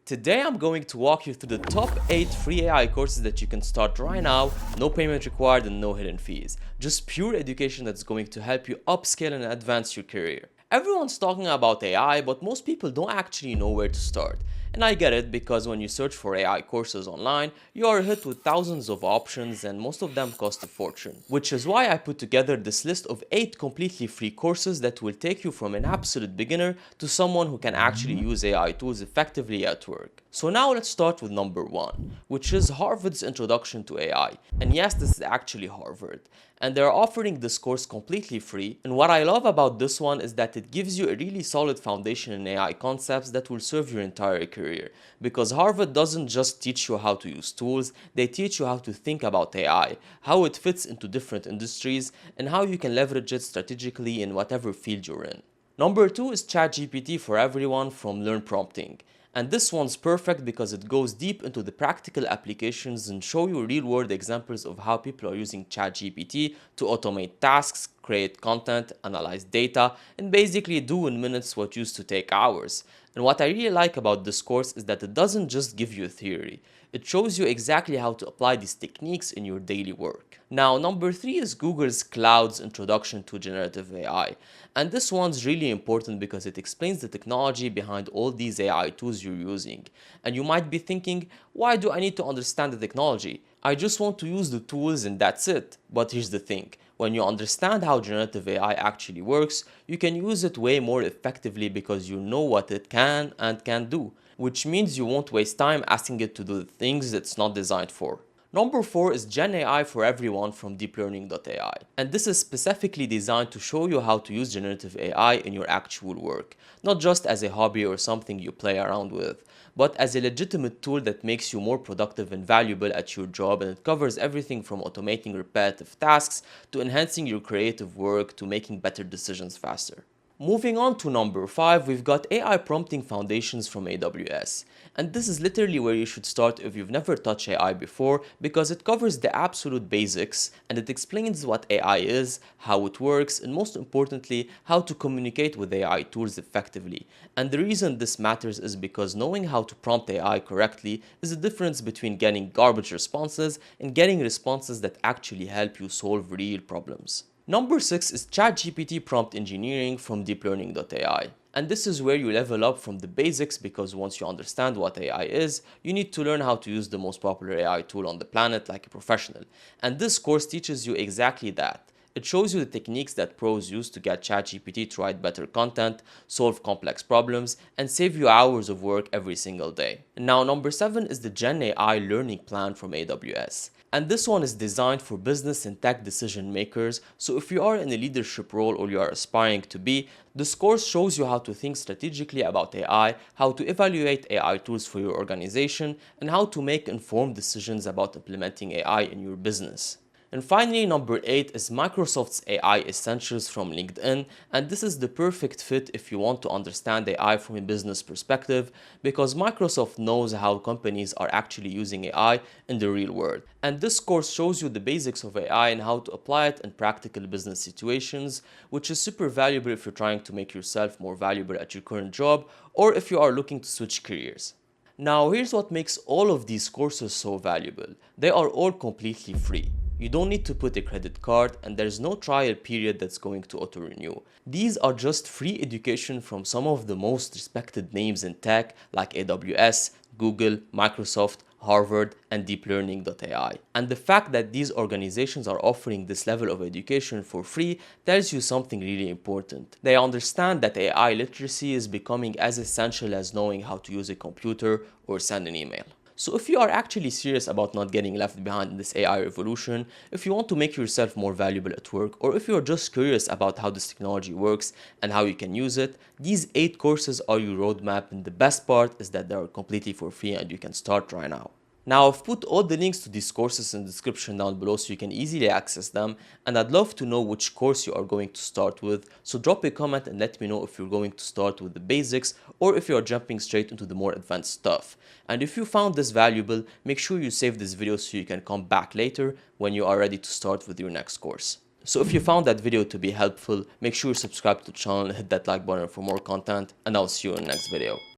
Today I'm going to walk you through the top 8 free AI courses that you can start right now, no payment required and no hidden fees. Just pure education that's going to help you upscale and advance your career. Everyone's talking about AI, but most people don't actually know where to start. And I get it, because when you search for AI courses online, you are hit with thousands of options and most of them cost a fortune. Which is why I put together this list of 8 completely free courses that will take you from an absolute beginner to someone who can actually use AI tools effectively at work. So now let's start with number 1, which is Harvard's Introduction to AI. And yes, this is actually Harvard. And they're offering this course completely free. And what I love about this one is that it gives you a really solid foundation in AI concepts that will serve your entire career. Because Harvard doesn't just teach you how to use tools, they teach you how to think about AI, how it fits into different industries, and how you can leverage it strategically in whatever field you're in. Number 2 is ChatGPT for Everyone from Learn Prompting. And this one's perfect because it goes deep into the practical applications and show you real-world examples of how people are using ChatGPT to automate tasks, create content, analyze data, and basically do in minutes what used to take hours. And what I really like about this course is that it doesn't just give you a theory. It shows you exactly how to apply these techniques in your daily work. Now, number 3 is Google's Cloud's Introduction to Generative AI. And this one's really important because it explains the technology behind all these AI tools you're using. And you might be thinking, why do I need to understand the technology? I just want to use the tools and that's it. But here's the thing. When you understand how generative AI actually works, you can use it way more effectively because you know what it can and can't do, which means you won't waste time asking it to do the things it's not designed for. Number 4 is Gen AI for Everyone from DeepLearning.AI. And this is specifically designed to show you how to use generative AI in your actual work, not just as a hobby or something you play around with, but as a legitimate tool that makes you more productive and valuable at your job, and it covers everything from automating repetitive tasks to enhancing your creative work to making better decisions faster. Moving on to number 5, we've got AI Prompting Foundations from AWS. And this is literally where you should start if you've never touched AI before, because it covers the absolute basics and it explains what AI is, how it works, and most importantly, how to communicate with AI tools effectively. And the reason this matters is because knowing how to prompt AI correctly is the difference between getting garbage responses and getting responses that actually help you solve real problems. Number 6 is ChatGPT Prompt Engineering from DeepLearning.AI. And this is where you level up from the basics, because once you understand what AI is, you need to learn how to use the most popular AI tool on the planet like a professional. And this course teaches you exactly that. It shows you the techniques that pros use to get ChatGPT to write better content, solve complex problems, and save you hours of work every single day. And now number 7 is the Gen AI Learning Plan from AWS. And this one is designed for business and tech decision makers, so if you are in a leadership role or you are aspiring to be, this course shows you how to think strategically about AI, how to evaluate AI tools for your organization, and how to make informed decisions about implementing AI in your business. And finally, number 8 is Microsoft's AI Essentials from LinkedIn, and this is the perfect fit if you want to understand AI from a business perspective, because Microsoft knows how companies are actually using AI in the real world. And this course shows you the basics of AI and how to apply it in practical business situations, which is super valuable if you're trying to make yourself more valuable at your current job or if you are looking to switch careers. Now, here's what makes all of these courses so valuable. They are all completely free. You don't need to put a credit card, and there's no trial period that's going to auto-renew. These are just free education from some of the most respected names in tech like AWS, Google, Microsoft, Harvard, and DeepLearning.AI. And the fact that these organizations are offering this level of education for free tells you something really important. They understand that AI literacy is becoming as essential as knowing how to use a computer or send an email. So if you are actually serious about not getting left behind in this AI revolution, if you want to make yourself more valuable at work, or if you're just curious about how this technology works and how you can use it, these 8 courses are your roadmap, and the best part is that they are completely for free and you can start right now. Now, I've put all the links to these courses in the description down below so you can easily access them, and I'd love to know which course you are going to start with, so drop a comment and let me know if you're going to start with the basics or if you're jumping straight into the more advanced stuff. And if you found this valuable, make sure you save this video so you can come back later when you are ready to start with your next course. So if you found that video to be helpful, make sure you subscribe to the channel and hit that like button for more content, and I'll see you in the next video.